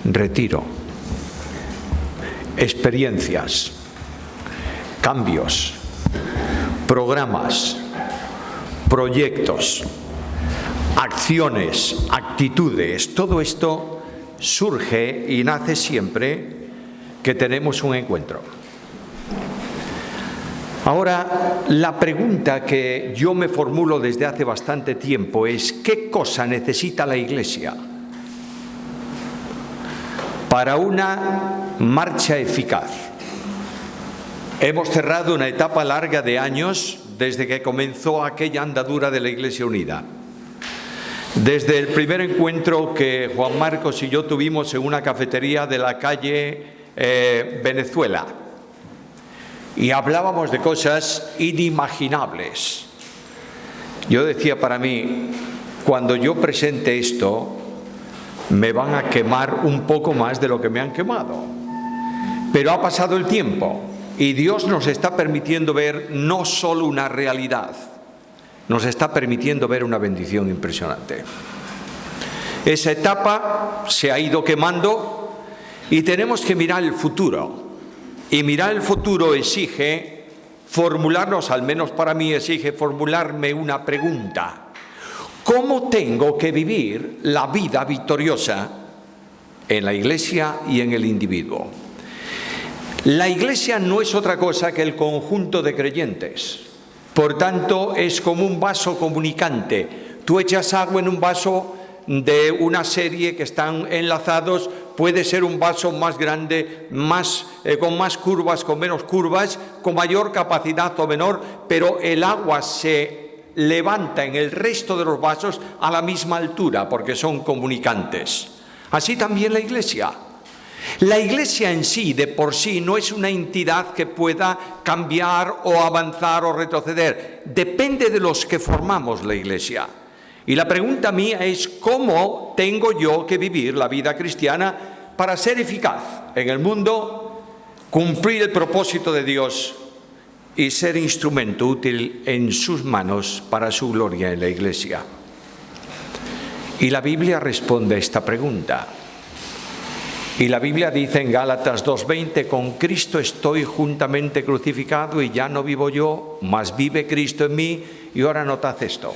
retiro, experiencias, cambios, programas, proyectos, acciones, actitudes, todo esto surge y nace siempre que tenemos un encuentro. Ahora, la pregunta que yo me formulo desde hace bastante tiempo es: ¿qué cosa necesita la Iglesia para una marcha eficaz? Hemos cerrado una etapa larga de años desde que comenzó aquella andadura de la Iglesia Unida. Desde el primer encuentro que Juan Marcos y yo tuvimos en una cafetería de la calle Venezuela, y hablábamos de cosas inimaginables. Yo decía para mí, cuando yo presente esto, me van a quemar un poco más de lo que me han quemado. Pero ha pasado el tiempo y Dios nos está permitiendo ver no solo una realidad, nos está permitiendo ver una bendición impresionante. Esa etapa se ha ido quemando y tenemos que mirar el futuro. Y mirar el futuro exige formularnos, al menos para mí exige formularme una pregunta: ¿cómo tengo que vivir la vida victoriosa en la Iglesia y en el individuo? La Iglesia no es otra cosa que el conjunto de creyentes. Por tanto, es como un vaso comunicante. Tú echas agua en un vaso de una serie que están enlazados. Puede ser un vaso más grande, con más curvas, con menos curvas, con mayor capacidad o menor, pero el agua se levanta en el resto de los vasos a la misma altura, porque son comunicantes. Así también la Iglesia. La Iglesia en sí, de por sí, no es una entidad que pueda cambiar o avanzar o retroceder. Depende de los que formamos la Iglesia. Y la pregunta mía es: ¿cómo tengo yo que vivir la vida cristiana para ser eficaz en el mundo, cumplir el propósito de Dios y ser instrumento útil en sus manos para su gloria en la Iglesia? Y la Biblia responde a esta pregunta. Y la Biblia dice en Gálatas 2:20: con Cristo estoy juntamente crucificado y ya no vivo yo, mas vive Cristo en mí. Y ahora notad esto: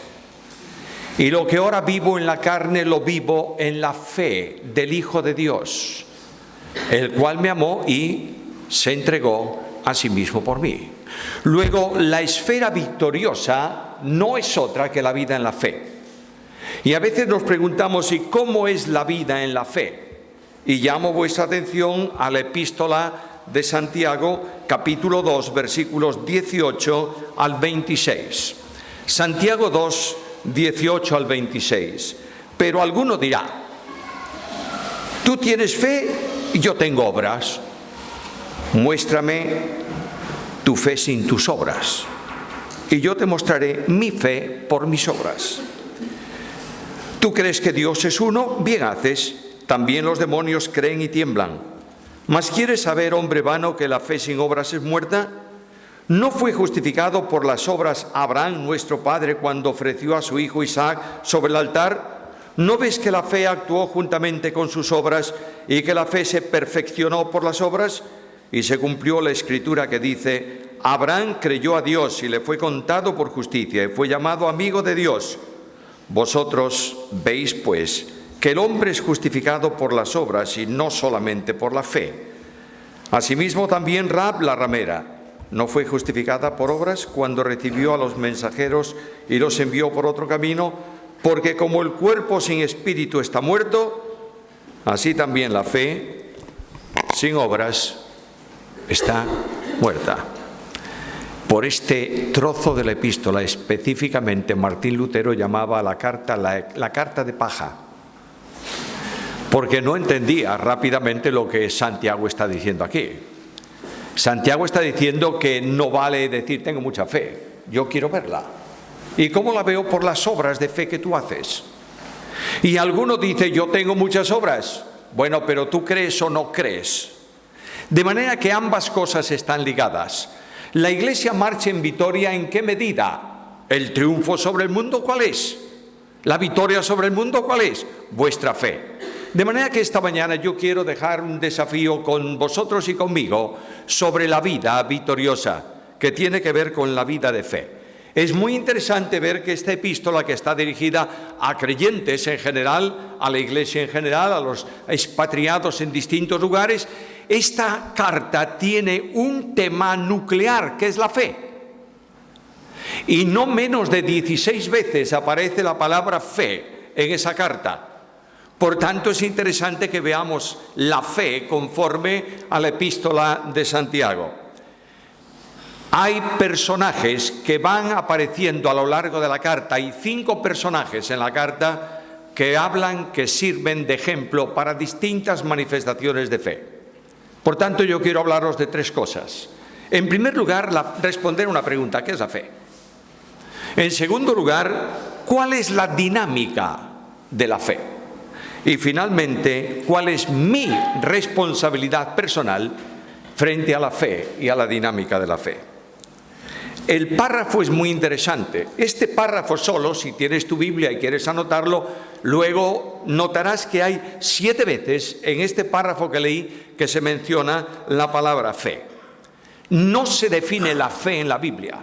y lo que ahora vivo en la carne lo vivo en la fe del Hijo de Dios, el cual me amó y se entregó a sí mismo por mí. Luego, la esfera victoriosa no es otra que la vida en la fe. Y a veces nos preguntamos: ¿y cómo es la vida en la fe? Y llamo vuestra atención a la epístola de Santiago, capítulo 2, versículos 18 al 26. Santiago 2, 18 al 26. Pero alguno dirá: tú tienes fe y yo tengo obras. Muéstrame tu fe sin tus obras, y yo te mostraré mi fe por mis obras. ¿Tú crees que Dios es uno? Bien haces. También los demonios creen y tiemblan. ¿Mas quieres saber, hombre vano, que la fe sin obras es muerta? ¿No fue justificado por las obras Abraham, nuestro padre, cuando ofreció a su hijo Isaac sobre el altar? ¿No ves que la fe actuó juntamente con sus obras y que la fe se perfeccionó por las obras? Y se cumplió la escritura que dice: Abraham creyó a Dios y le fue contado por justicia y fue llamado amigo de Dios. Vosotros veis, pues, que el hombre es justificado por las obras y no solamente por la fe. Asimismo también Rahab la ramera no fue justificada por obras cuando recibió a los mensajeros y los envió por otro camino, porque como el cuerpo sin espíritu está muerto, así también la fe sin obras está muerta. Por este trozo de la epístola específicamente Martín Lutero llamaba a la carta la carta de paja, porque no entendía rápidamente lo que Santiago está diciendo aquí. Santiago está diciendo que no vale decir tengo mucha fe, yo quiero verla. ¿Y cómo la veo? Por las obras de fe que tú haces. Y alguno dice yo tengo muchas obras. Bueno, pero ¿tú crees o no crees? De manera que ambas cosas están ligadas. La Iglesia marcha en victoria, ¿en qué medida? ¿El triunfo sobre el mundo cuál es? ¿La victoria sobre el mundo cuál es? Vuestra fe. De manera que esta mañana yo quiero dejar un desafío con vosotros y conmigo sobre la vida victoriosa, que tiene que ver con la vida de fe. Es muy interesante ver que esta epístola, que está dirigida a creyentes en general, a la Iglesia en general, a los expatriados en distintos lugares, esta carta tiene un tema nuclear, que es la fe. Y no menos de 16 veces aparece la palabra fe en esa carta. Por tanto, es interesante que veamos la fe conforme a la epístola de Santiago. Hay personajes que van apareciendo a lo largo de la carta. Hay 5 personajes en la carta que hablan, que sirven de ejemplo para distintas manifestaciones de fe. Por tanto, yo quiero hablaros de 3 cosas. En primer lugar, responder una pregunta: ¿qué es la fe? En segundo lugar, ¿cuál es la dinámica de la fe? Y finalmente, ¿cuál es mi responsabilidad personal frente a la fe y a la dinámica de la fe? El párrafo es muy interesante. Este párrafo solo, si tienes tu Biblia y quieres anotarlo, luego notarás que hay 7 veces en este párrafo que leí que se menciona la palabra fe. No se define la fe en la Biblia,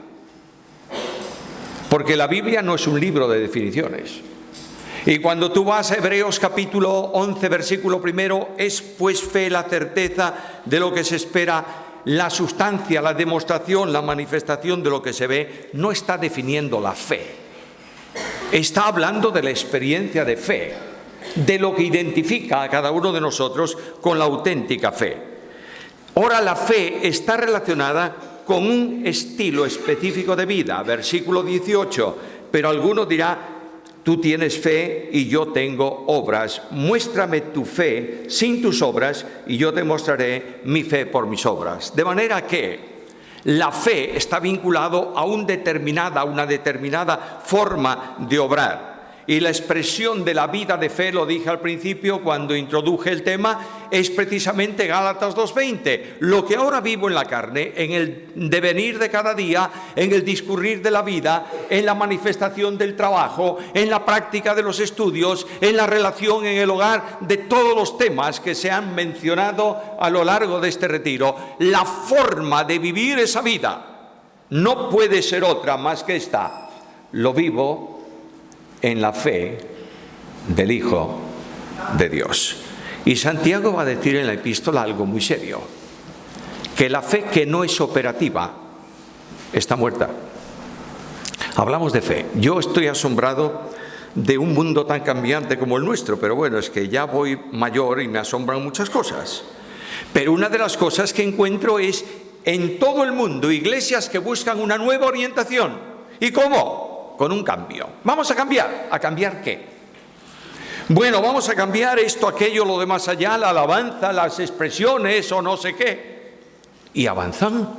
porque la Biblia no es un libro de definiciones. Y cuando tú vas a Hebreos capítulo 11, versículo 1, es pues fe la certeza de lo que se espera, la sustancia, la demostración, la manifestación de lo que se ve. No está definiendo la fe. Está hablando de la experiencia de fe, de lo que identifica a cada uno de nosotros con la auténtica fe. Ahora, la fe está relacionada con un estilo específico de vida. Versículo 18, pero alguno dirá: tú tienes fe y yo tengo obras. Muéstrame tu fe sin tus obras y yo te mostraré mi fe por mis obras. De manera que la fe está vinculado a una determinada forma de obrar. Y la expresión de la vida de fe, lo dije al principio cuando introduje el tema, es precisamente Gálatas 2:20. Lo que ahora vivo en la carne, en el devenir de cada día, en el discurrir de la vida, en la manifestación del trabajo, en la práctica de los estudios, en la relación en el hogar, de todos los temas que se han mencionado a lo largo de este retiro, la forma de vivir esa vida no puede ser otra más que esta: lo vivo en la fe del Hijo de Dios. Y Santiago va a decir en la epístola algo muy serio: que la fe que no es operativa está muerta. Hablamos de fe. Yo estoy asombrado de un mundo tan cambiante como el nuestro, pero bueno, es que ya voy mayor y me asombran muchas cosas. Pero una de las cosas que encuentro es en todo el mundo iglesias que buscan una nueva orientación. ¿Y cómo? Con un cambio. Vamos a cambiar. ¿A cambiar qué? Bueno, vamos a cambiar esto, aquello, lo de más allá, la alabanza, las expresiones o no sé qué. Y avanzan.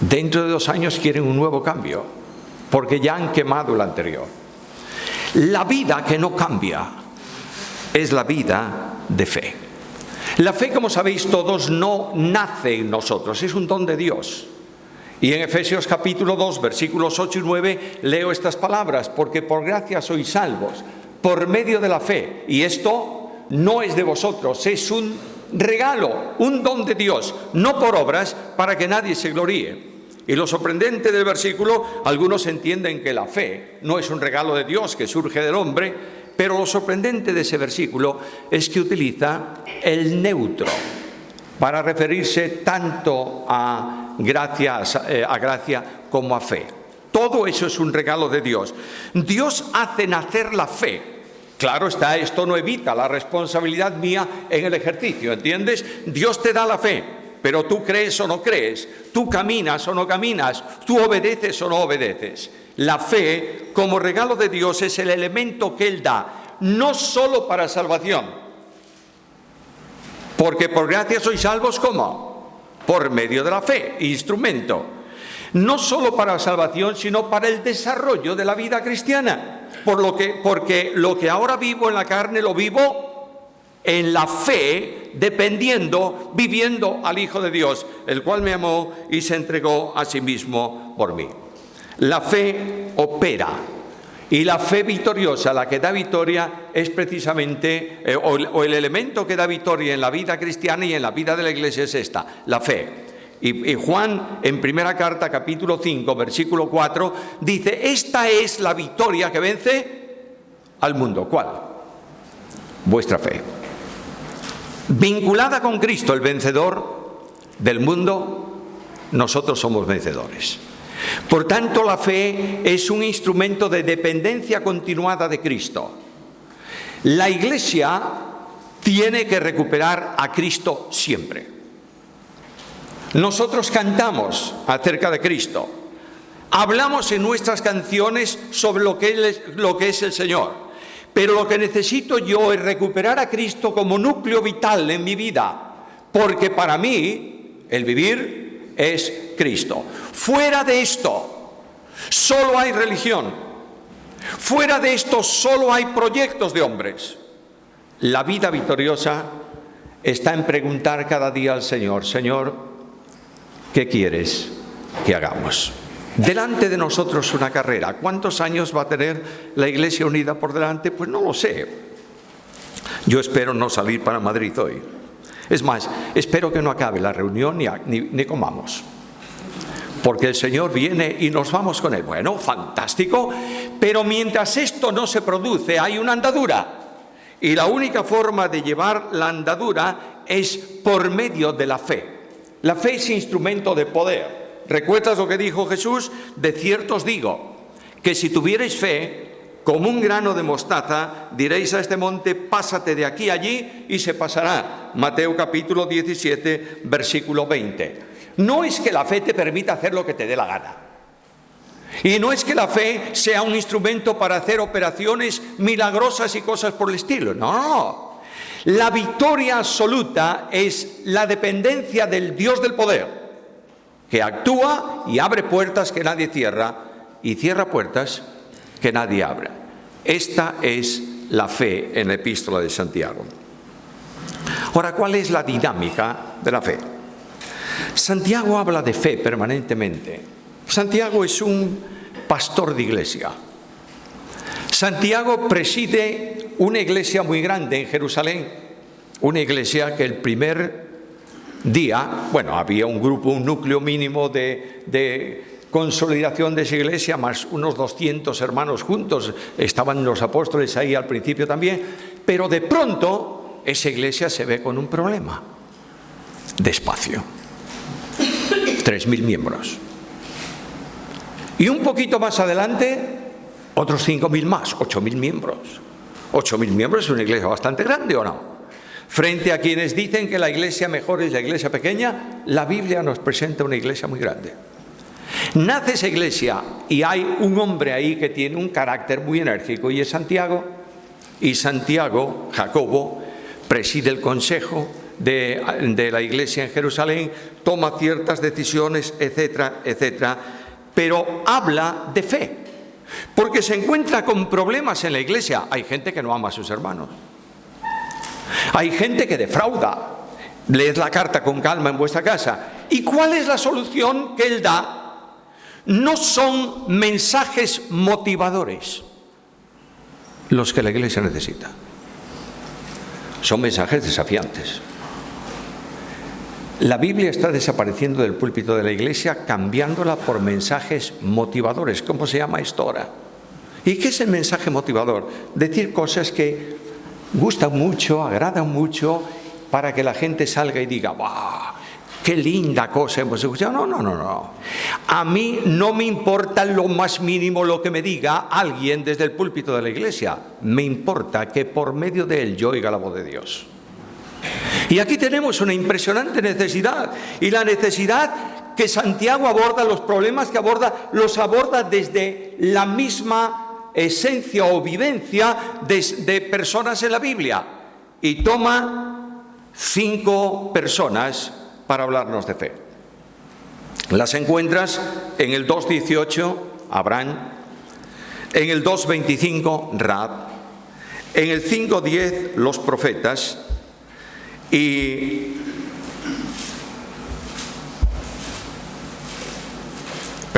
Dentro de 2 años quieren un nuevo cambio, porque ya han quemado el anterior. La vida que no cambia es la vida de fe. La fe, como sabéis todos, no nace en nosotros, es un don de Dios. Y en Efesios capítulo 2, versículos 8 y 9, leo estas palabras: porque por gracia sois salvos, por medio de la fe. Y esto no es de vosotros, es un regalo, un don de Dios, no por obras, para que nadie se gloríe. Y lo sorprendente del versículo, algunos entienden que la fe no es un regalo de Dios que surge del hombre, pero lo sorprendente de ese versículo es que utiliza el neutro para referirse tanto a gracia como a fe. Todo eso es un regalo de Dios. Dios hace nacer la fe. Claro está, esto no evita la responsabilidad mía en el ejercicio, ¿entiendes? Dios te da la fe, pero tú crees o no crees, tú caminas o no caminas, tú obedeces o no obedeces. La fe, como regalo de Dios, es el elemento que Él da, no solo para salvación, porque por gracia sois salvos, ¿cómo? Por medio de la fe, instrumento. No solo para la salvación, sino para el desarrollo de la vida cristiana. Porque lo que ahora vivo en la carne, lo vivo en la fe, viviendo al Hijo de Dios, el cual me amó y se entregó a sí mismo por mí. La fe opera. Y la fe victoriosa, la que da victoria, es precisamente, o el elemento que da victoria en la vida cristiana y en la vida de la Iglesia es esta, la fe. Y Juan, en primera carta, capítulo 5, versículo 4, dice: esta es la victoria que vence al mundo. ¿Cuál? Vuestra fe. Vinculada con Cristo, el vencedor del mundo, nosotros somos vencedores. Por tanto, la fe es un instrumento de dependencia continuada de Cristo. La Iglesia tiene que recuperar a Cristo siempre. Nosotros cantamos acerca de Cristo, hablamos en nuestras canciones sobre lo que es el Señor, pero lo que necesito yo es recuperar a Cristo como núcleo vital en mi vida, porque para mí el vivir es Cristo. Fuera de esto, solo hay religión. Fuera de esto, solo hay proyectos de hombres. La vida victoriosa está en preguntar cada día al Señor: Señor, ¿qué quieres que hagamos? Delante de nosotros una carrera. ¿Cuántos años va a tener la Iglesia Unida por delante? Pues no lo sé. Yo espero no salir para Madrid hoy. Es más, espero que no acabe la reunión ni comamos, porque el Señor viene y nos vamos con Él. Bueno, fantástico, pero mientras esto no se produce, hay una andadura. Y la única forma de llevar la andadura es por medio de la fe. La fe es instrumento de poder. ¿Recuerdas lo que dijo Jesús? De cierto os digo, que si tuvierais fe, como un grano de mostaza, diréis a este monte: pásate de aquí a allí, y se pasará. Mateo capítulo 17, versículo 20. No es que la fe te permita hacer lo que te dé la gana. Y no es que la fe sea un instrumento para hacer operaciones milagrosas y cosas por el estilo. No. La victoria absoluta es la dependencia del Dios del poder, que actúa y abre puertas que nadie cierra, y cierra puertas que nadie abre. Esta es la fe en la epístola de Santiago. Ahora, ¿cuál es la dinámica de la fe? Santiago habla de fe permanentemente. Santiago es un pastor de iglesia. Santiago preside una iglesia muy grande en Jerusalén, una iglesia que el primer día, había un grupo, un núcleo mínimo de consolidación de esa iglesia, más unos 200 hermanos juntos, estaban los apóstoles ahí al principio también, pero de pronto esa iglesia se ve con un problema de espacio. 3.000 miembros. Y un poquito más adelante, otros 5.000 más, 8.000 miembros. 8.000 miembros es una iglesia bastante grande, ¿o no? Frente a quienes dicen que la iglesia mejor es la iglesia pequeña, la Biblia nos presenta una iglesia muy grande. Nace esa iglesia y hay un hombre ahí que tiene un carácter muy enérgico, y es Santiago. Y Santiago, Jacobo, preside el consejo de la iglesia en Jerusalén, toma ciertas decisiones, etcétera, etcétera, pero habla de fe, porque se encuentra con problemas en la iglesia. Hay gente que no ama a sus hermanos, hay gente que defrauda. Leed la carta con calma en vuestra casa. ¿Y cuál es la solución que él da? No son mensajes motivadores los que la iglesia necesita, son mensajes desafiantes. La Biblia está desapareciendo del púlpito de la iglesia, cambiándola por mensajes motivadores. ¿Cómo se llama esto ahora? ¿Y qué es el mensaje motivador? Decir cosas que gustan mucho, agradan mucho, para que la gente salga y diga: ¡wow! ¡Qué linda cosa hemos escuchado! No. A mí no me importa lo más mínimo lo que me diga alguien desde el púlpito de la iglesia. Me importa que por medio de él yo oiga la voz de Dios. Y aquí tenemos una impresionante necesidad, y la necesidad que Santiago aborda, los problemas que aborda, los aborda desde la misma esencia o vivencia de personas en la Biblia, y toma 5 personas para hablarnos de fe. Las encuentras en el 2:18, Abraham, en el 2:25, Rahab, en el 5:10, los profetas, y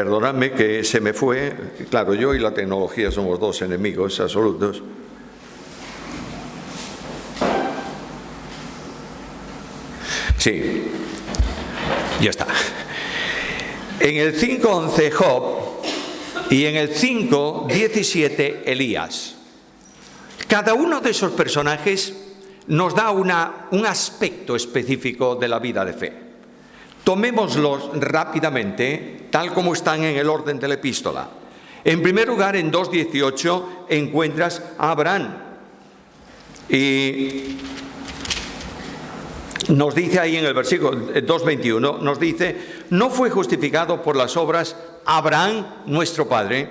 Perdonadme que se me fue. Claro, yo y la tecnología somos dos enemigos absolutos. Sí, ya está. En el 5:11 Job y en el 5:17 Elías. Cada uno de esos personajes nos da un aspecto específico de la vida de fe. Tomémoslos rápidamente, tal como están en el orden de la epístola. En primer lugar, en 2:18 encuentras a Abraham. Y nos dice ahí en el versículo 2:21, nos dice: no fue justificado por las obras Abraham, nuestro padre.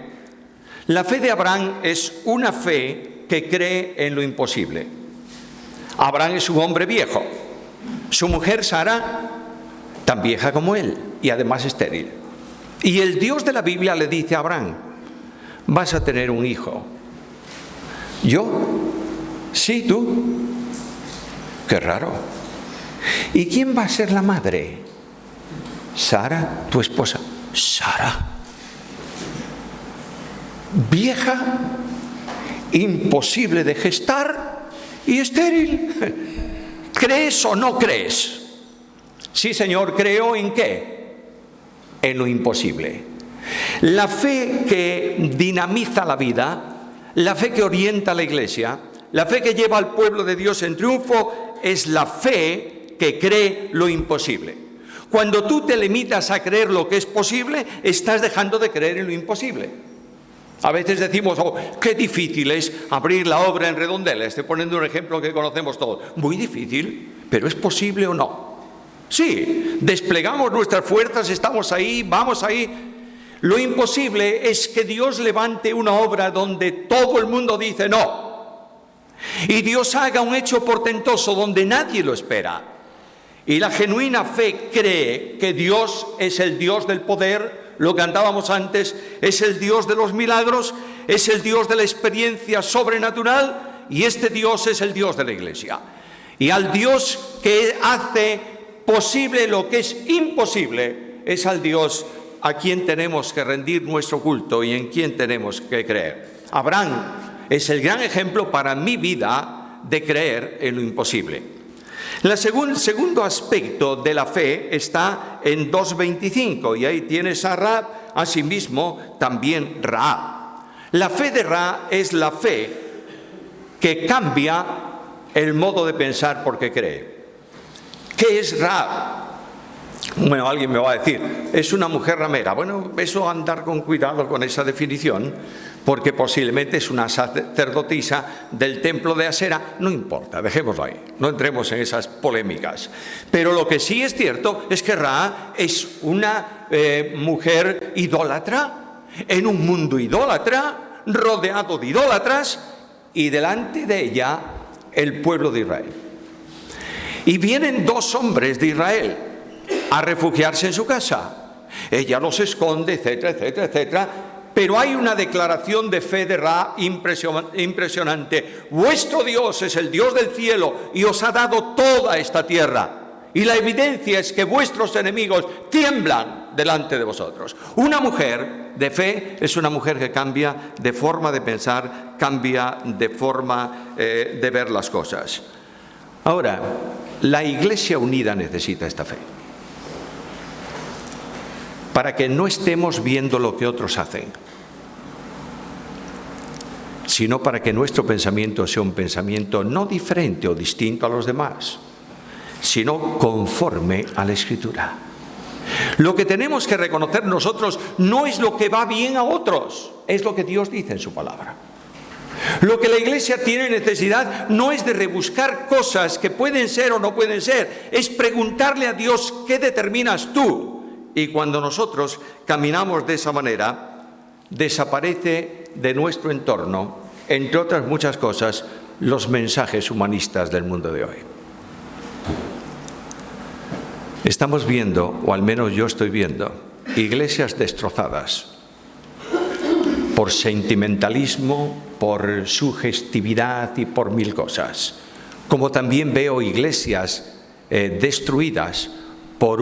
La fe de Abraham es una fe que cree en lo imposible. Abraham es un hombre viejo. Su mujer Sara, tan vieja como él, y además estéril. Y el Dios de la Biblia le dice a Abraham: vas a tener un hijo. ¿Yo? Sí, tú. Qué raro. ¿Y quién va a ser la madre? Sara, tu esposa. Sara. Vieja, imposible de gestar y estéril. ¿Crees o no crees? Sí, Señor, ¿creo en qué? En lo imposible. La fe que dinamiza la vida, la fe que orienta a la Iglesia, la fe que lleva al pueblo de Dios en triunfo, es la fe que cree lo imposible. Cuando tú te limitas a creer lo que es posible, estás dejando de creer en lo imposible. A veces decimos: oh, qué difícil es abrir la obra en Redondela. Estoy poniendo un ejemplo que conocemos todos. Muy difícil, pero ¿es posible o no? Sí, desplegamos nuestras fuerzas, estamos ahí, vamos ahí. Lo imposible es que Dios levante una obra donde todo el mundo dice no. Y Dios haga un hecho portentoso donde nadie lo espera. Y la genuina fe cree que Dios es el Dios del poder, lo que cantábamos antes, es el Dios de los milagros, es el Dios de la experiencia sobrenatural, y este Dios es el Dios de la Iglesia. Y al Dios que hace posible lo que es imposible, es al Dios a quien tenemos que rendir nuestro culto y en quien tenemos que creer. Abraham es el gran ejemplo para mi vida de creer en lo imposible. El segundo aspecto de la fe está en 2:25, y ahí tienes a Rahab, asimismo también Rahab. La fe de Rahab es la fe que cambia el modo de pensar porque cree. ¿Qué es Rahab? Bueno, alguien me va a decir, es una mujer ramera. Bueno, eso, andar con cuidado con esa definición, porque posiblemente es una sacerdotisa del templo de Asera. No importa, dejémoslo ahí, no entremos en esas polémicas. Pero lo que sí es cierto es que Rahab es una mujer idólatra, en un mundo idólatra, rodeado de idólatras, y delante de ella el pueblo de Israel. Y vienen dos hombres de Israel a refugiarse en su casa. Ella los esconde, etcétera, etcétera, etcétera. Pero hay una declaración de fe de Rahab impresionante. Vuestro Dios es el Dios del cielo y os ha dado toda esta tierra. Y la evidencia es que vuestros enemigos tiemblan delante de vosotros. Una mujer de fe es una mujer que cambia de forma de pensar, cambia de forma de ver las cosas. Ahora, la Iglesia unida necesita esta fe, para que no estemos viendo lo que otros hacen, sino para que nuestro pensamiento sea un pensamiento no diferente o distinto a los demás, sino conforme a la Escritura. Lo que tenemos que reconocer nosotros no es lo que va bien a otros, es lo que Dios dice en su palabra. Lo que la Iglesia tiene necesidad no es de rebuscar cosas que pueden ser o no pueden ser, es preguntarle a Dios: ¿qué determinas tú? Y cuando nosotros caminamos de esa manera, desaparece de nuestro entorno, entre otras muchas cosas, los mensajes humanistas del mundo de hoy. Estamos viendo, o al menos yo estoy viendo, iglesias destrozadas por sentimentalismo, por sugestividad y por mil cosas. Como también veo iglesias destruidas por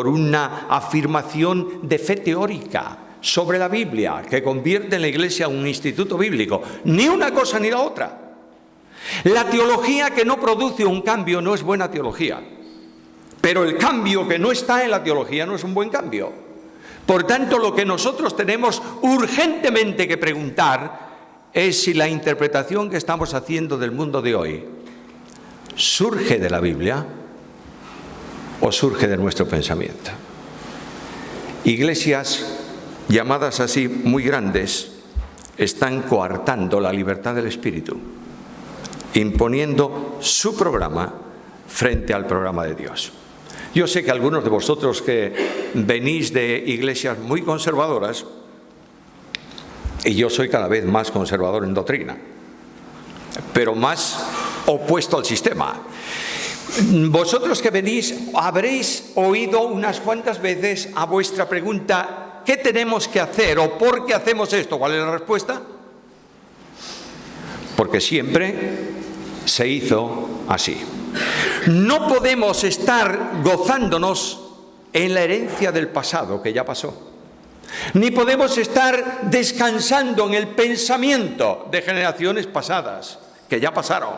una afirmación de fe teórica sobre la Biblia, que convierte en la Iglesia un instituto bíblico. Ni una cosa ni la otra. La teología que no produce un cambio no es buena teología. Pero el cambio que no está en la teología no es un buen cambio. Por tanto, lo que nosotros tenemos urgentemente que preguntar es si la interpretación que estamos haciendo del mundo de hoy surge de la Biblia o surge de nuestro pensamiento. Iglesias llamadas así muy grandes están coartando la libertad del espíritu, imponiendo su programa frente al programa de Dios. Yo sé que algunos de vosotros que venís de iglesias muy conservadoras, y yo soy cada vez más conservador en doctrina, pero más opuesto al sistema. Vosotros que venís habréis oído unas cuantas veces a vuestra pregunta: ¿qué tenemos que hacer o por qué hacemos esto? ¿Cuál es la respuesta? Porque siempre se hizo así. No podemos estar gozándonos en la herencia del pasado que ya pasó. Ni podemos estar descansando en el pensamiento de generaciones pasadas que ya pasaron.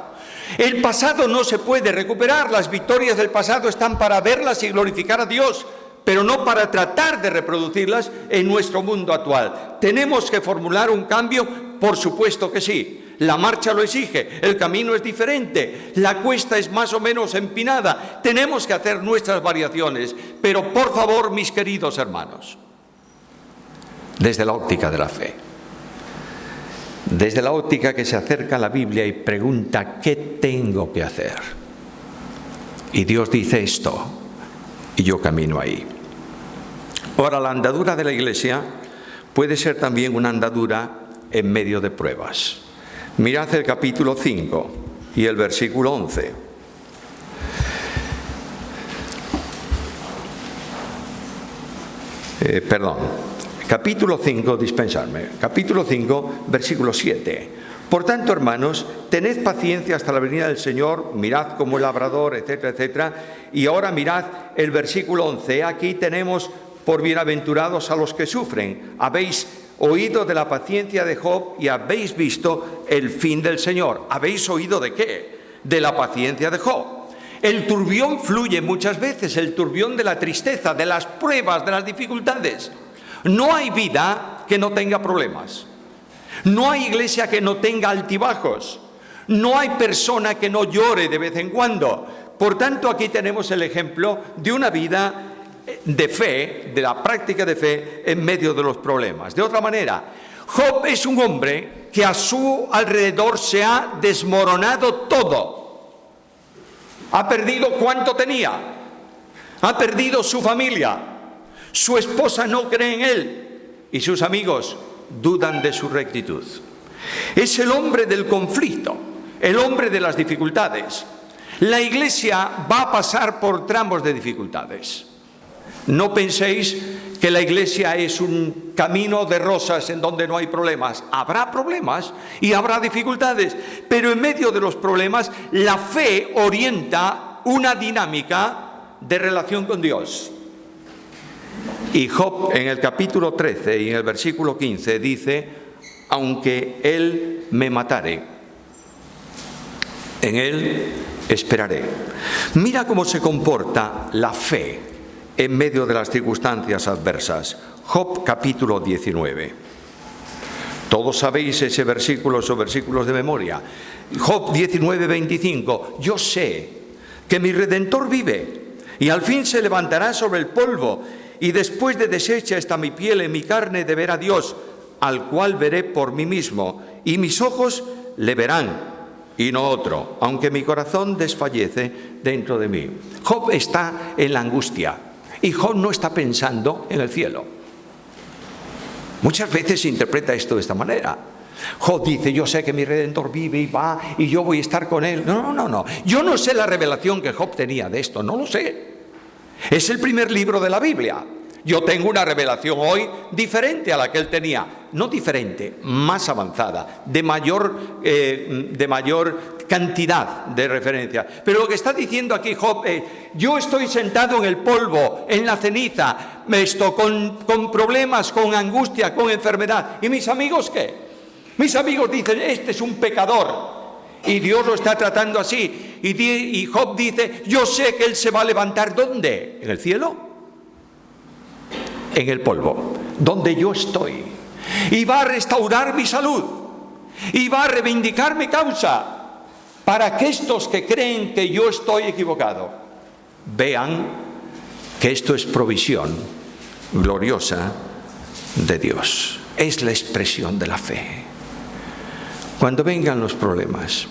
El pasado no se puede recuperar. Las victorias del pasado están para verlas y glorificar a Dios, pero no para tratar de reproducirlas en nuestro mundo actual. ¿Tenemos que formular un cambio? Por supuesto que sí. La marcha lo exige, el camino es diferente, la cuesta es más o menos empinada. Tenemos que hacer nuestras variaciones, pero por favor, mis queridos hermanos, desde la óptica de la fe, desde la óptica que se acerca a la Biblia y pregunta: ¿qué tengo que hacer? Y Dios dice esto, y yo camino ahí. Ahora, la andadura de la Iglesia puede ser también una andadura en medio de pruebas. Mirad el capítulo 5 y el versículo 11. Capítulo 5, dispensadme. Capítulo 5, versículo 7. Por tanto, hermanos, tened paciencia hasta la venida del Señor, mirad como el labrador, etcétera, etcétera. Y ahora mirad el versículo 11. Aquí tenemos: por bienaventurados a los que sufren. Habéis oído de la paciencia de Job y habéis visto el fin del Señor. ¿Habéis oído de qué? De la paciencia de Job. El turbión fluye muchas veces, el turbión de la tristeza, de las pruebas, de las dificultades. No hay vida que no tenga problemas. No hay iglesia que no tenga altibajos. No hay persona que no llore de vez en cuando. Por tanto, aquí tenemos el ejemplo de una vida de fe, de la práctica de fe en medio de los problemas. De otra manera, Job es un hombre que a su alrededor se ha desmoronado todo. Ha perdido cuanto tenía. Ha perdido su familia. Su esposa no cree en él y sus amigos dudan de su rectitud. Es el hombre del conflicto, el hombre de las dificultades. La Iglesia va a pasar por tramos de dificultades. No penséis que la Iglesia es un camino de rosas en donde no hay problemas. Habrá problemas y habrá dificultades, pero en medio de los problemas la fe orienta una dinámica de relación con Dios. Y Job, en el capítulo 13 y en el versículo 15, dice: aunque Él me matare, en Él esperaré. Mira cómo se comporta la fe en medio de las circunstancias adversas. Job capítulo 19. Todos sabéis ese versículo, esos versículos de memoria. Job 19, 25. Yo sé que mi Redentor vive y al fin se levantará sobre el polvo, y después de deshecha está mi piel en mi carne de ver a Dios, al cual veré por mí mismo, y mis ojos le verán y no otro, aunque mi corazón desfallece dentro de mí. Job está en la angustia. Y Job no está pensando en el cielo. Muchas veces se interpreta esto de esta manera. Job dice: yo sé que mi Redentor vive y va y yo voy a estar con él. No. Yo no sé la revelación que Job tenía de esto, no lo sé. Es el primer libro de la Biblia. Yo tengo una revelación hoy diferente a la que él tenía. No diferente, más avanzada, de mayor cantidad de referencias. Pero lo que está diciendo aquí Job es: yo estoy sentado en el polvo, en la ceniza, con problemas, con angustia, con enfermedad. ¿Y mis amigos qué? Mis amigos dicen: este es un pecador. Y Dios lo está tratando así. Y Job dice: yo sé que él se va a levantar. ¿Dónde? ¿En el cielo? En el polvo, donde yo estoy. Y va a restaurar mi salud. Y va a reivindicar mi causa, para que estos que creen que yo estoy equivocado vean que esto es provisión gloriosa de Dios. Es la expresión de la fe. Cuando vengan los problemas,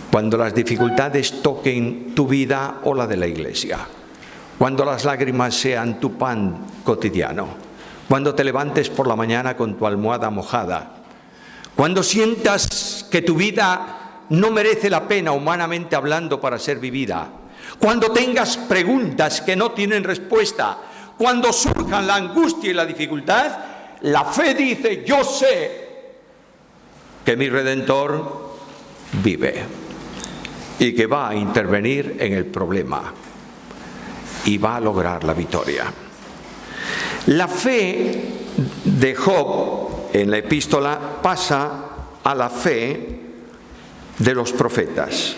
cuando las dificultades toquen tu vida o la de la iglesia, cuando las lágrimas sean tu pan cotidiano, cuando te levantes por la mañana con tu almohada mojada, cuando sientas que tu vida no merece la pena, humanamente hablando, para ser vivida, cuando tengas preguntas que no tienen respuesta, cuando surjan la angustia y la dificultad, la fe dice: yo sé que mi Redentor vive y que va a intervenir en el problema y va a lograr la victoria. La fe de Job en la epístola pasa a la fe de los profetas.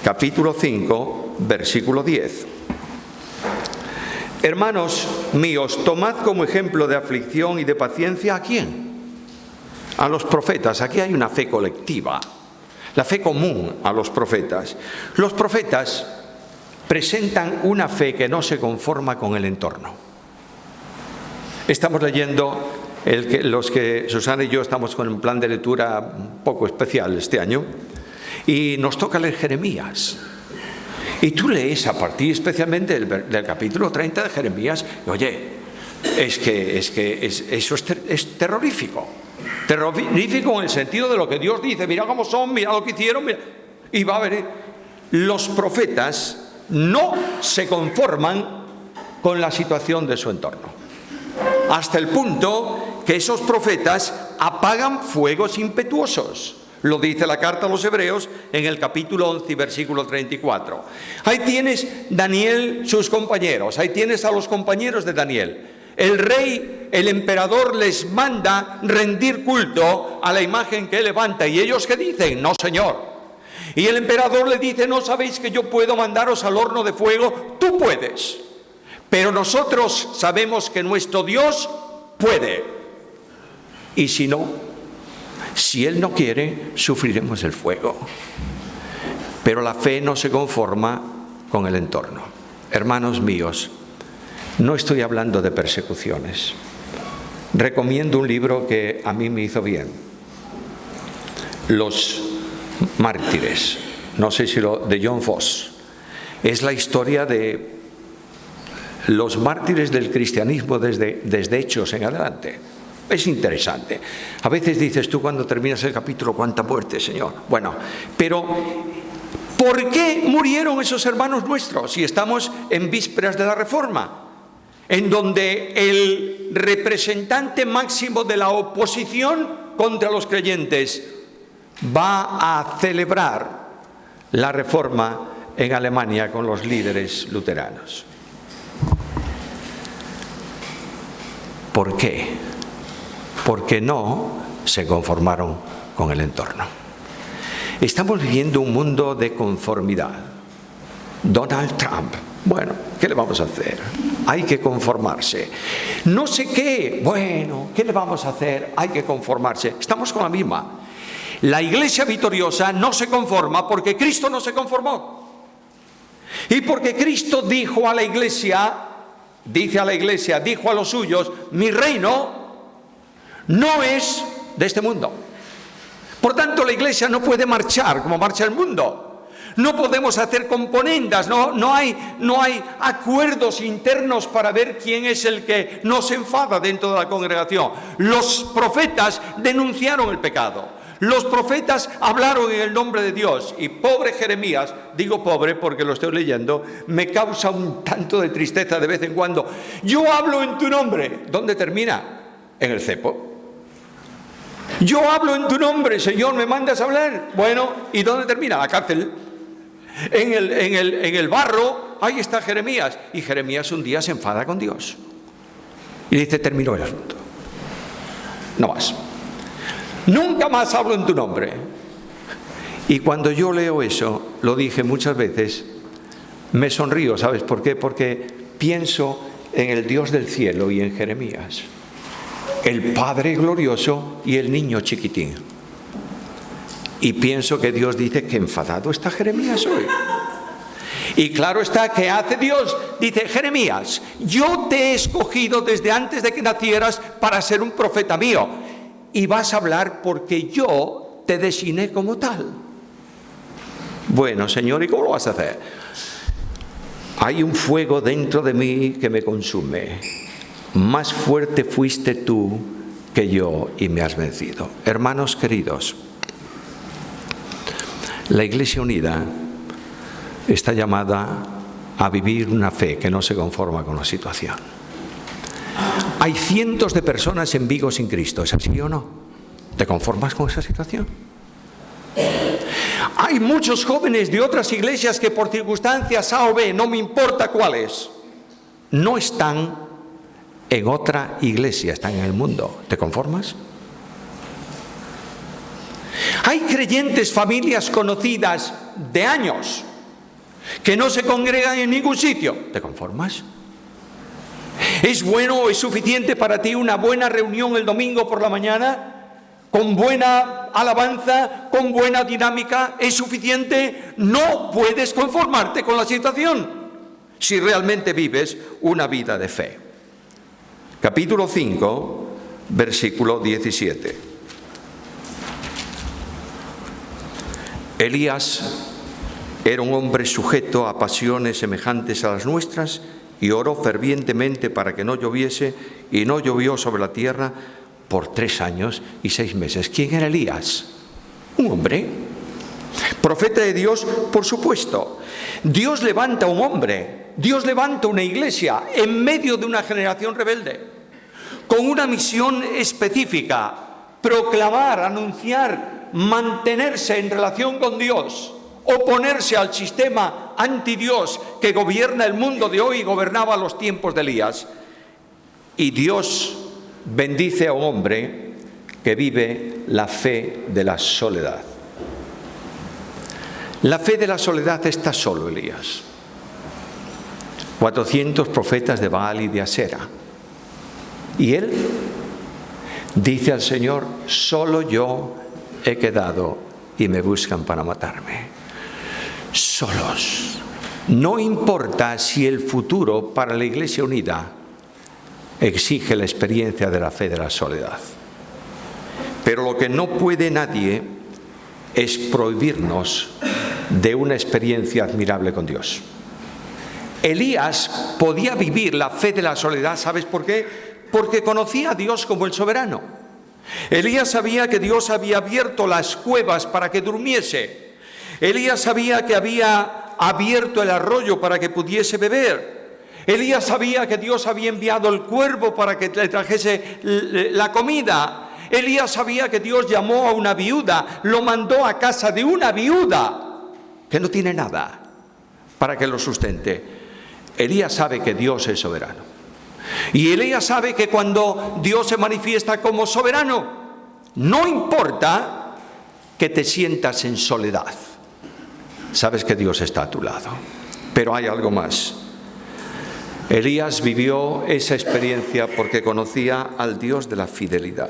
Capítulo 5, versículo 10. Hermanos míos, tomad como ejemplo de aflicción y de paciencia, ¿a quién? A los profetas. Aquí hay una fe colectiva, la fe común a los profetas. Los profetas presentan una fe que no se conforma con el entorno. Estamos leyendo, Susana y yo estamos con un plan de lectura un poco especial este año, y nos toca leer Jeremías. Y tú lees a partir especialmente del capítulo 30 de Jeremías, y oye, eso es terrorífico. Terrorífico en el sentido de lo que Dios dice: mira cómo son, mira lo que hicieron, mira. Y va a ver, los profetas no se conforman con la situación de su entorno, hasta el punto que esos profetas apagan fuegos impetuosos. Lo dice la carta a los Hebreos en el capítulo 11, versículo 34. Ahí tienes Daniel, sus compañeros, ahí tienes a los compañeros de Daniel. El rey, el emperador, les manda rendir culto a la imagen que él levanta. ¿Y ellos qué dicen? No, señor. Y el emperador le dice: ¿no sabéis que yo puedo mandaros al horno de fuego? Tú puedes. Pero nosotros sabemos que nuestro Dios puede. Y si no, si Él no quiere, sufriremos el fuego. Pero la fe no se conforma con el entorno. Hermanos míos, no estoy hablando de persecuciones. Recomiendo un libro que a mí me hizo bien: Los mártires. No sé si de John Foss. Es la historia de los mártires del cristianismo desde Hechos en adelante. Es interesante. A veces dices tú cuando terminas el capítulo: cuánta muerte, Señor. Bueno, pero ¿por qué murieron esos hermanos nuestros si estamos en vísperas de la Reforma, en donde el representante máximo de la oposición contra los creyentes va a celebrar la Reforma en Alemania con los líderes luteranos? ¿Por qué? Porque no se conformaron con el entorno. Estamos viviendo un mundo de conformidad. Donald Trump, bueno, ¿qué le vamos a hacer? Hay que conformarse. No sé qué, bueno, ¿qué le vamos a hacer? Hay que conformarse. Estamos con la misma. La iglesia victoriosa no se conforma porque Cristo no se conformó. Y porque Cristo dijo a la iglesia, dijo a los suyos: mi reino no es de este mundo. Por tanto, la iglesia no puede marchar como marcha el mundo. No podemos hacer componendas, no hay acuerdos internos para ver quién es el que no se enfada dentro de la congregación. Los profetas denunciaron el pecado. Los profetas hablaron en el nombre de Dios. Y pobre Jeremías, digo pobre porque lo estoy leyendo, me causa un tanto de tristeza de vez en cuando. Yo hablo en tu nombre. ¿Dónde termina? En el cepo. Yo hablo en tu nombre, Señor, ¿me mandas a hablar? Bueno, ¿y dónde termina? La cárcel. En el barro, ahí está Jeremías. Y Jeremías un día se enfada con Dios. Y dice, terminó el asunto. No más. Nunca más hablo en tu nombre. Y cuando yo leo eso, lo dije muchas veces, me sonrío, ¿sabes por qué? Porque pienso en el Dios del cielo y en Jeremías, el Padre glorioso y el niño chiquitín. Y pienso que Dios dice que enfadado está Jeremías hoy. Y claro está, ¿qué hace Dios? Dice, Jeremías, yo te he escogido desde antes de que nacieras para ser un profeta mío. Y vas a hablar porque yo te designé como tal. Bueno, Señor, ¿y cómo lo vas a hacer? Hay un fuego dentro de mí que me consume. Más fuerte fuiste tú que yo y me has vencido. Hermanos queridos, la Iglesia Unida está llamada a vivir una fe que no se conforma con la situación. Hay cientos de personas en Vigo sin Cristo, ¿es así o no? ¿Te conformas con esa situación? Hay muchos jóvenes de otras iglesias que por circunstancias A o B, no me importa cuáles, no están en otra iglesia, están en el mundo. ¿Te conformas? Hay creyentes, familias conocidas de años, que no se congregan en ningún sitio. ¿Te conformas? ¿Es bueno o es suficiente para ti una buena reunión el domingo por la mañana? ¿Con buena alabanza? ¿Con buena dinámica? ¿Es suficiente? No puedes conformarte con la situación si realmente vives una vida de fe. Capítulo 5, versículo 17. Elías era un hombre sujeto a pasiones semejantes a las nuestras y oró fervientemente para que no lloviese, y no llovió sobre la tierra por 3 años y 6 meses. ¿Quién era Elías? Un hombre, profeta de Dios, por supuesto. Dios levanta un hombre, Dios levanta una iglesia en medio de una generación rebelde, con una misión específica: proclamar, anunciar, mantenerse en relación con Dios, oponerse al sistema antidios que gobierna el mundo de hoy y gobernaba los tiempos de Elías. Y Dios bendice a un hombre que vive la fe de la soledad. La fe de la soledad está solo Elías. 400 profetas de Baal y de Asera. Y él dice al Señor: solo yo he quedado y me buscan para matarme. Solos. No importa si el futuro para la Iglesia Unida exige la experiencia de la fe de la soledad. Pero lo que no puede nadie es prohibirnos de una experiencia admirable con Dios. Elías podía vivir la fe de la soledad, ¿sabes por qué? Porque conocía a Dios como el soberano. Elías sabía que Dios había abierto las cuevas para que durmiese. Elías sabía que había abierto el arroyo para que pudiese beber. Elías sabía que Dios había enviado el cuervo para que le trajese la comida. Elías sabía que Dios llamó a una viuda, lo mandó a casa de una viuda que no tiene nada para que lo sustente. Elías sabe que Dios es soberano. Y Elías sabe que cuando Dios se manifiesta como soberano, no importa que te sientas en soledad. Sabes que Dios está a tu lado. Pero hay algo más. Elías vivió esa experiencia porque conocía al Dios de la fidelidad.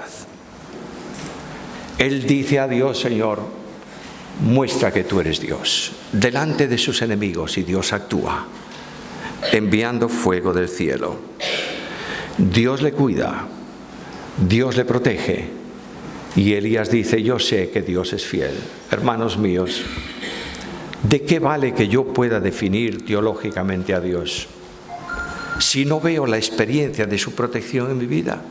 Él dice a Dios: Señor, muestra que tú eres Dios delante de sus enemigos, y Dios actúa enviando fuego del cielo. Dios le cuida, Dios le protege, y Elías dice: yo sé que Dios es fiel. Hermanos míos, ¿de qué vale que yo pueda definir teológicamente a Dios si no veo la experiencia de su protección en mi vida?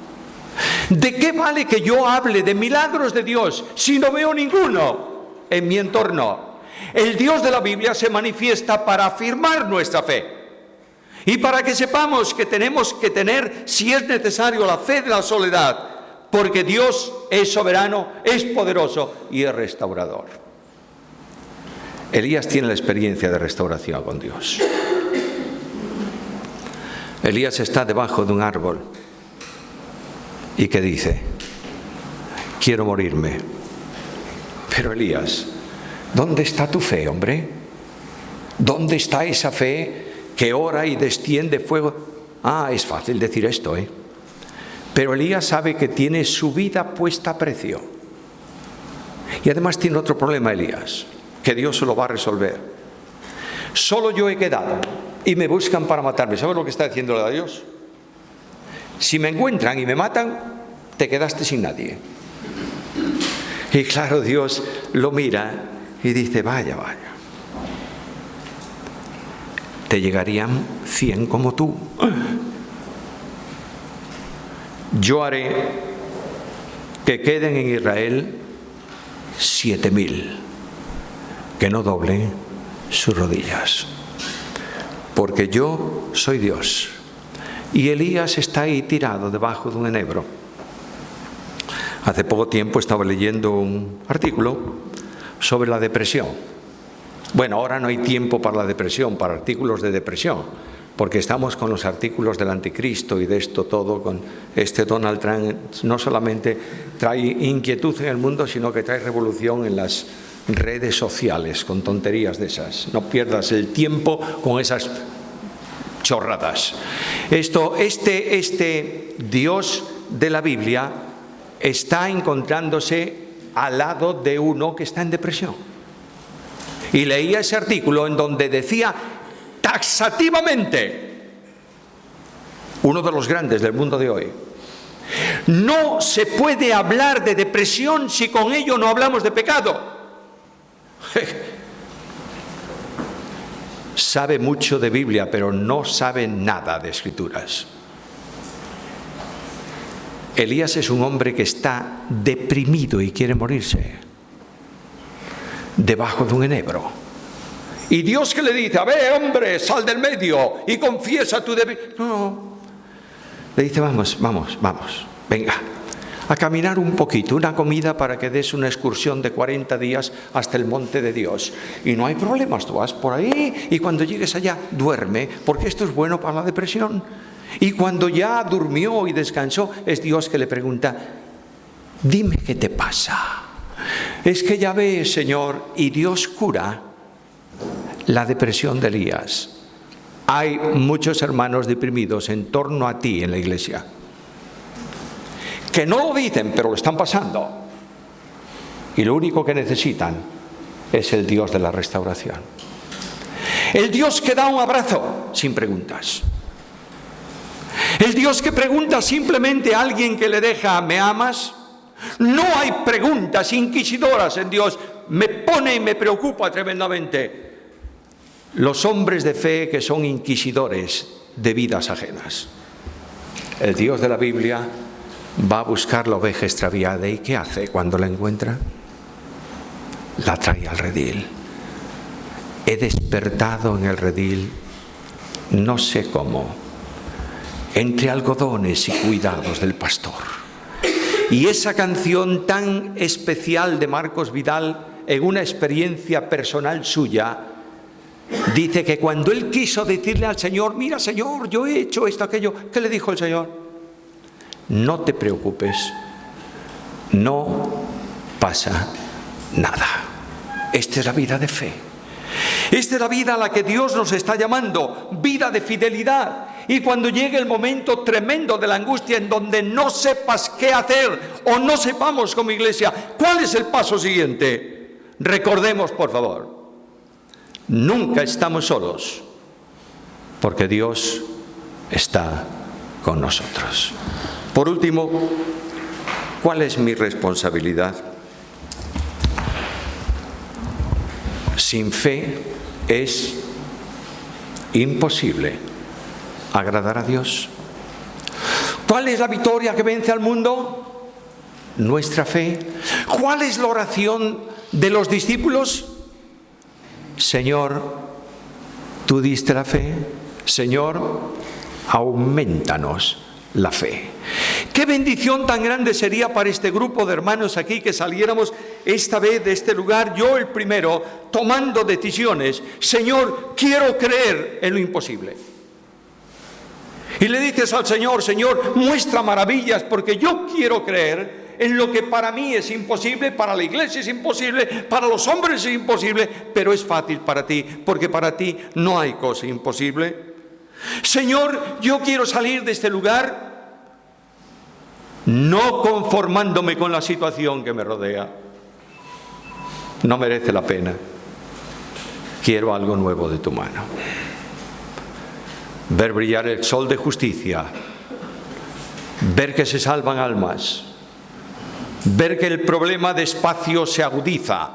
¿De qué vale que yo hable de milagros de Dios si no veo ninguno en mi entorno? El Dios de la Biblia se manifiesta para afirmar nuestra fe y para que sepamos que tenemos que tener, si es necesario, la fe de la soledad porque Dios es soberano, es poderoso y es restaurador. Elías tiene la experiencia de restauración con Dios. Elías está debajo de un árbol y que dice: quiero morirme. Pero Elías, ¿dónde está tu fe, hombre? ¿Dónde está esa fe que ora y desciende fuego? Es fácil decir esto, Pero Elías sabe que tiene su vida puesta a precio. Y además tiene otro problema, Elías, que Dios se lo va a resolver. Solo yo he quedado y me buscan para matarme. ¿Sabes lo que está diciendo a Dios? Si me encuentran y me matan, te quedaste sin nadie. Y claro, Dios lo mira y dice: vaya, te llegarían 100 como tú. Yo haré que queden en Israel 7.000 que no doblen sus rodillas, porque yo soy Dios. Y Elías está ahí tirado debajo de un enebro. Hace poco tiempo estaba leyendo un artículo sobre la depresión. Bueno, ahora no hay tiempo para la depresión, para artículos de depresión, porque estamos con los artículos del anticristo y de esto todo, con este Donald Trump. No solamente trae inquietud en el mundo, sino que trae revolución en las redes sociales, con tonterías de esas. No pierdas el tiempo con esas chorradas. Este Dios de la Biblia está encontrándose al lado de uno que está en depresión. Y leía ese artículo en donde decía taxativamente, uno de los grandes del mundo de hoy: no se puede hablar de depresión si con ello no hablamos de pecado. Sabe mucho de Biblia, pero no sabe nada de Escrituras. Elías es un hombre que está deprimido y quiere morirse debajo de un enebro. Y Dios que le dice: a ver, hombre, sal del medio y confiesa tu debilidad. No. Le dice: vamos, venga, a caminar un poquito, una comida para que des una excursión de 40 días hasta el monte de Dios. Y no hay problemas, tú vas por ahí y cuando llegues allá, duerme, porque esto es bueno para la depresión. Y cuando ya durmió y descansó, es Dios que le pregunta: dime qué te pasa. Es que ya ves, Señor, y Dios cura la depresión de Elías. Hay muchos hermanos deprimidos en torno a ti en la iglesia, que no lo dicen, pero lo están pasando. Y lo único que necesitan es el Dios de la restauración. El Dios que da un abrazo sin preguntas. El Dios que pregunta simplemente a alguien que le deja: ¿me amas? No hay preguntas inquisidoras en Dios. Me pone y me preocupa tremendamente los hombres de fe que son inquisidores de vidas ajenas. El Dios de la Biblia va a buscar la oveja extraviada. ¿Y qué hace cuando la encuentra? La trae al redil. He despertado en el redil, no sé cómo, entre algodones y cuidados del pastor. Y esa canción tan especial de Marcos Vidal, en una experiencia personal suya, dice que cuando él quiso decirle al Señor: mira, Señor, yo he hecho esto, aquello, ¿qué le dijo el Señor? No te preocupes, no pasa nada. Esta es la vida de fe. Esta es la vida a la que Dios nos está llamando, vida de fidelidad. Y cuando llegue el momento tremendo de la angustia, en donde no sepas qué hacer o no sepamos como iglesia cuál es el paso siguiente, recordemos, por favor, nunca estamos solos, porque Dios está con nosotros. Por último, ¿cuál es mi responsabilidad? Sin fe es imposible agradar a Dios. ¿Cuál es la victoria que vence al mundo? Nuestra fe. ¿Cuál es la oración de los discípulos? Señor, tú diste la fe. Señor, aumentanos la fe. Qué bendición tan grande sería para este grupo de hermanos aquí que saliéramos esta vez de este lugar, yo el primero, tomando decisiones. Señor, quiero creer en lo imposible. Y le dices al Señor: Señor, muestra maravillas, porque yo quiero creer en lo que para mí es imposible, para la iglesia es imposible, para los hombres es imposible, pero es fácil para ti, porque para ti no hay cosa imposible. Señor, yo quiero salir de este lugar no conformándome con la situación que me rodea. No merece la pena. Quiero algo nuevo de tu mano. Ver brillar el sol de justicia, ver que se salvan almas, ver que el problema de espacio se agudiza,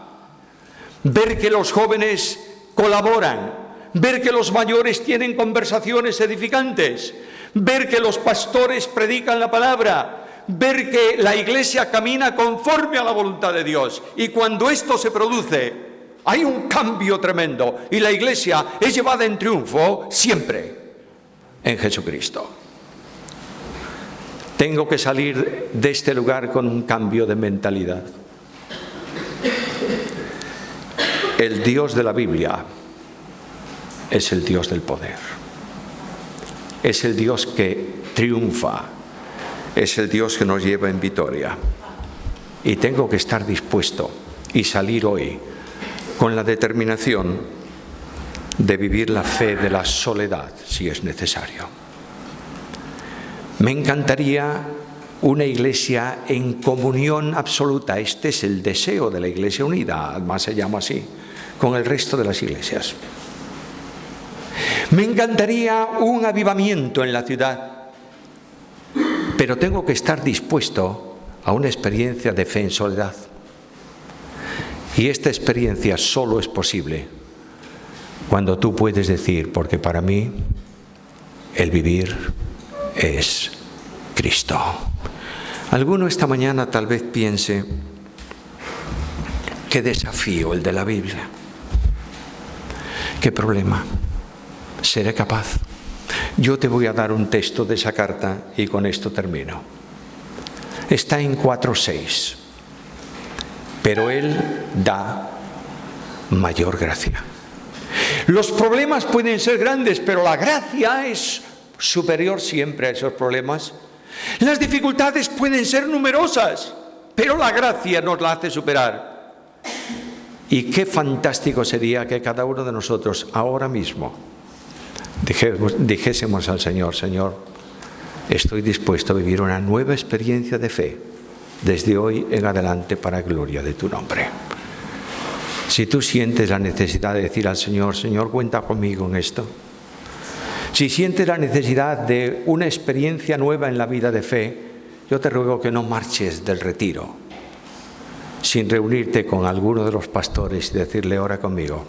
ver que los jóvenes colaboran, ver que los mayores tienen conversaciones edificantes, ver que los pastores predican la palabra, ver que la iglesia camina conforme a la voluntad de Dios. Y cuando esto se produce, hay un cambio tremendo y la iglesia es llevada en triunfo siempre en Jesucristo. Tengo que salir de este lugar con un cambio de mentalidad. El Dios de la Biblia es el Dios del poder. Es el Dios que triunfa. Es el Dios que nos lleva en victoria. Y tengo que estar dispuesto y salir hoy con la determinación de vivir la fe de la soledad, si es necesario. Me encantaría una iglesia en comunión absoluta. Este es el deseo de la Iglesia Unida, además se llama así, con el resto de las iglesias. Me encantaría un avivamiento en la ciudad, pero tengo que estar dispuesto a una experiencia de fe en soledad. Y esta experiencia solo es posible cuando tú puedes decir: porque para mí el vivir es Cristo. Alguno esta mañana tal vez piense: qué desafío el de la Biblia, qué problema, ¿seré capaz? Yo te voy a dar un texto de esa carta y con esto termino. Está en 4:6. Pero Él da mayor gracia. Los problemas pueden ser grandes, pero la gracia es superior siempre a esos problemas. Las dificultades pueden ser numerosas, pero la gracia nos la hace superar. Y qué fantástico sería que cada uno de nosotros ahora mismo dijésemos al Señor: Señor, estoy dispuesto a vivir una nueva experiencia de fe desde hoy en adelante para gloria de tu nombre. Si tú sientes la necesidad de decir al Señor: Señor, cuenta conmigo en esto. Si sientes la necesidad de una experiencia nueva en la vida de fe, yo te ruego que no marches del retiro sin reunirte con alguno de los pastores y decirle: ora conmigo,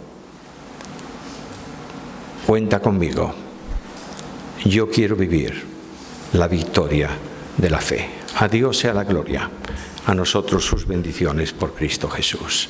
cuenta conmigo, yo quiero vivir la victoria de la fe. A Dios sea la gloria, a nosotros sus bendiciones por Cristo Jesús.